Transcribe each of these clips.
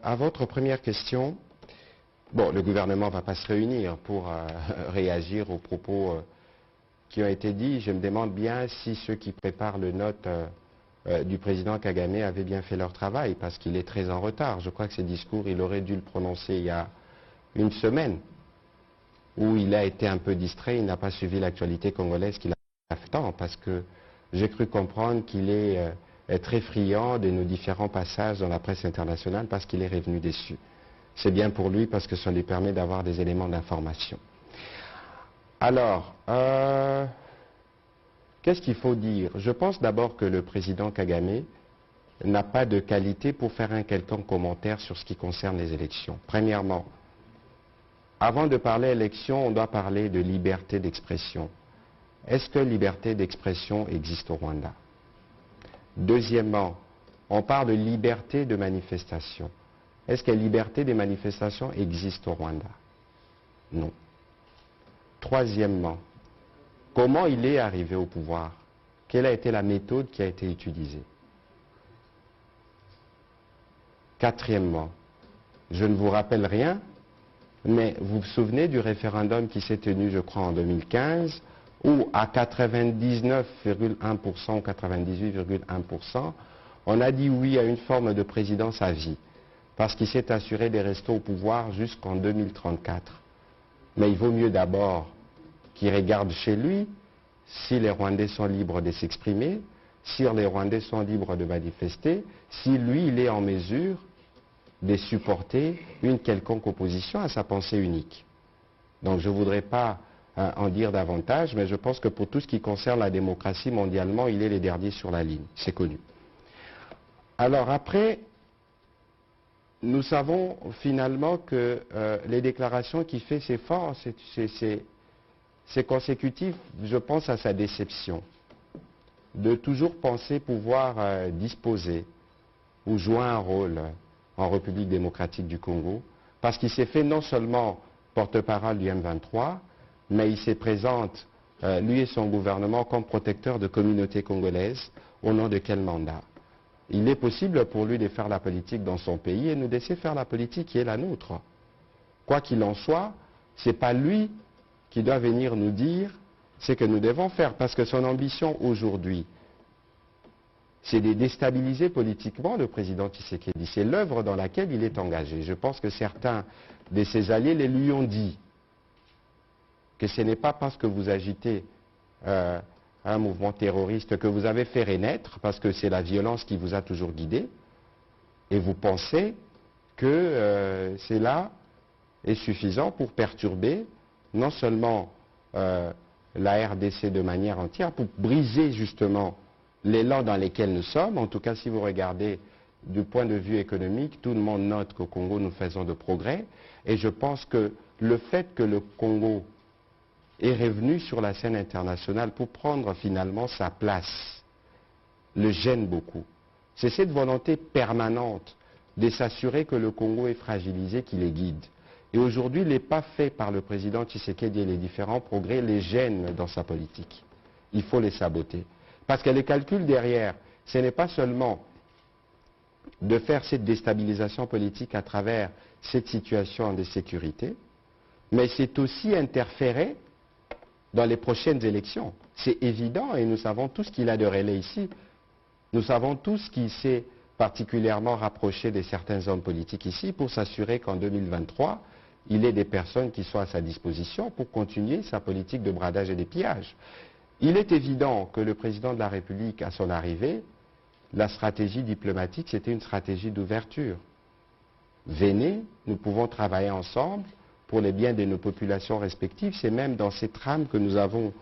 à votre première question, bon, le gouvernement ne va pas se réunir pour réagir aux propos qui ont été dits. Je me demande bien si ceux qui préparent le note du président Kagame avaient bien fait leur travail, parce qu'il est très en retard. Je crois que ces discours, il aurait dû le prononcer il y a une semaine, où il a été un peu distrait, il n'a pas suivi l'actualité congolaise qu'il a fait tant, parce que j'ai cru comprendre qu'il est très friand de nos différents passages dans la presse internationale, parce qu'il est revenu déçu. C'est bien pour lui, parce que ça lui permet d'avoir des éléments d'information. Alors, qu'est-ce qu'il faut dire? Je pense d'abord que le président Kagame n'a pas de qualité pour faire un quelconque commentaire sur ce qui concerne les élections. Premièrement, avant de parler élection, on doit parler de liberté d'expression. Est-ce que liberté d'expression existe au Rwanda? Deuxièmement, on parle de liberté de manifestation. Est-ce que la liberté des manifestations existe au Rwanda? Non. Troisièmement, comment il est arrivé au pouvoir? Quelle a été la méthode qui a été utilisée? Quatrièmement, je ne vous rappelle rien, mais vous vous souvenez du référendum qui s'est tenu, je crois, en 2015, où à 99,1% ou 98,1%, on a dit oui à une forme de présidence à vie, parce qu'il s'est assuré de rester au pouvoir jusqu'en 2034. Mais il vaut mieux d'abord qu'il regarde chez lui si les Rwandais sont libres de s'exprimer, si les Rwandais sont libres de manifester, si lui, il est en mesure de supporter une quelconque opposition à sa pensée unique. Donc je ne voudrais pas en dire davantage, mais je pense que pour tout ce qui concerne la démocratie mondialement, il est le dernier sur la ligne, c'est connu. Alors après, nous savons finalement que les déclarations qu'il fait, c'est fort, c'est consécutif, je pense, à sa déception, de toujours penser pouvoir disposer ou jouer un rôle en République démocratique du Congo, parce qu'il s'est fait non seulement porte-parole du M23, mais il se présente, lui et son gouvernement, comme protecteur de communautés congolaises. Au nom de quel mandat? Il est possible pour lui de faire la politique dans son pays et nous laisser faire la politique qui est la nôtre. Quoi qu'il en soit, ce n'est pas lui qui doit venir nous dire ce que nous devons faire, parce que son ambition aujourd'hui, c'est de déstabiliser politiquement le président Tshisekedi. C'est l'œuvre dans laquelle il est engagé. Je pense que certains de ses alliés les lui ont dit que ce n'est pas parce que vous agitez un mouvement terroriste que vous avez fait renaître, parce que c'est la violence qui vous a toujours guidé, et vous pensez que cela est suffisant pour perturber non seulement la RDC de manière entière, pour briser justement l'élan dans lequel nous sommes. En tout cas, si vous regardez du point de vue économique, tout le monde note qu'au Congo, nous faisons de progrès. Et je pense que le fait que le Congo est revenu sur la scène internationale pour prendre finalement sa place le gêne beaucoup. C'est cette volonté permanente de s'assurer que le Congo est fragilisé qui les guide. Et aujourd'hui, les pas faits par le président Tshisekedi et les différents progrès les gênent dans sa politique. Il faut les saboter. Parce que les calculs derrière, ce n'est pas seulement de faire cette déstabilisation politique à travers cette situation de sécurité, mais c'est aussi interférer dans les prochaines élections. C'est évident et nous savons tous qu'il a de relais ici. Nous savons tous qu'il s'est particulièrement rapproché de certains hommes politiques ici pour s'assurer qu'en 2023, il ait des personnes qui soient à sa disposition pour continuer sa politique de bradage et de pillage. Il est évident que le président de la République, à son arrivée, la stratégie diplomatique, c'était une stratégie d'ouverture. Venez, nous pouvons travailler ensemble pour le bien de nos populations respectives. C'est même dans cette trame que nous avons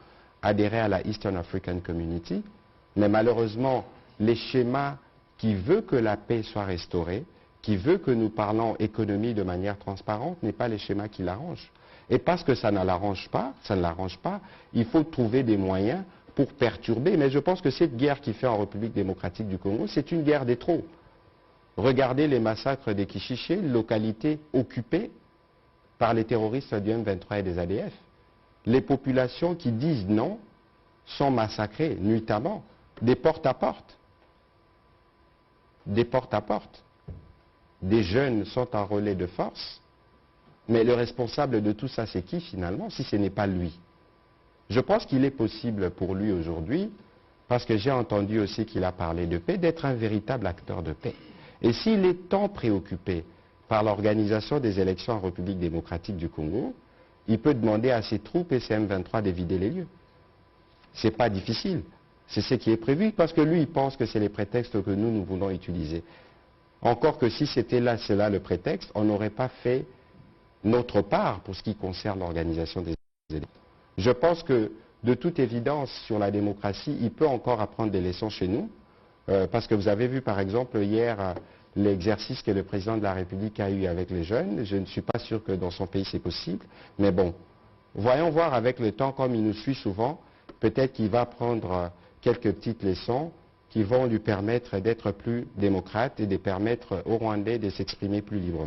adhéré à la Eastern African Community. Mais malheureusement, les schémas qui veulent que la paix soit restaurée, qui veulent que nous parlons économie de manière transparente, n'est pas les schémas qui l'arrangent. Et parce que ça ne l'arrange pas, il faut trouver des moyens pour perturber. Mais je pense que cette guerre qui fait en République démocratique du Congo, c'est une guerre des trop. Regardez les massacres des Kishiché, localités occupées par les terroristes du M23 et des ADF. Les populations qui disent non sont massacrées nuitamment, des porte à porte. Des porte à porte. des jeunes sont un relais de force. Mais le responsable de tout ça, c'est qui finalement, si ce n'est pas lui? Je pense qu'il est possible pour lui aujourd'hui, parce que j'ai entendu aussi qu'il a parlé de paix, d'être un véritable acteur de paix. Et s'il est tant préoccupé par l'organisation des élections en République démocratique du Congo, il peut demander à ses troupes et ses M23 de vider les lieux. Ce n'est pas difficile. C'est ce qui est prévu, parce que lui, il pense que c'est les prétextes que nous voulons utiliser. Encore que si c'était là, cela le prétexte, on n'aurait pas fait notre part pour ce qui concerne l'organisation des élections. Je pense que, de toute évidence, sur la démocratie, il peut encore apprendre des leçons chez nous, parce que vous avez vu, par exemple, hier, l'exercice que le président de la République a eu avec les jeunes. Je ne suis pas sûr que dans son pays c'est possible, mais bon, voyons voir avec le temps, comme il nous suit souvent, peut-être qu'il va prendre quelques petites leçons qui vont lui permettre d'être plus démocrate et de permettre aux Rwandais de s'exprimer plus librement.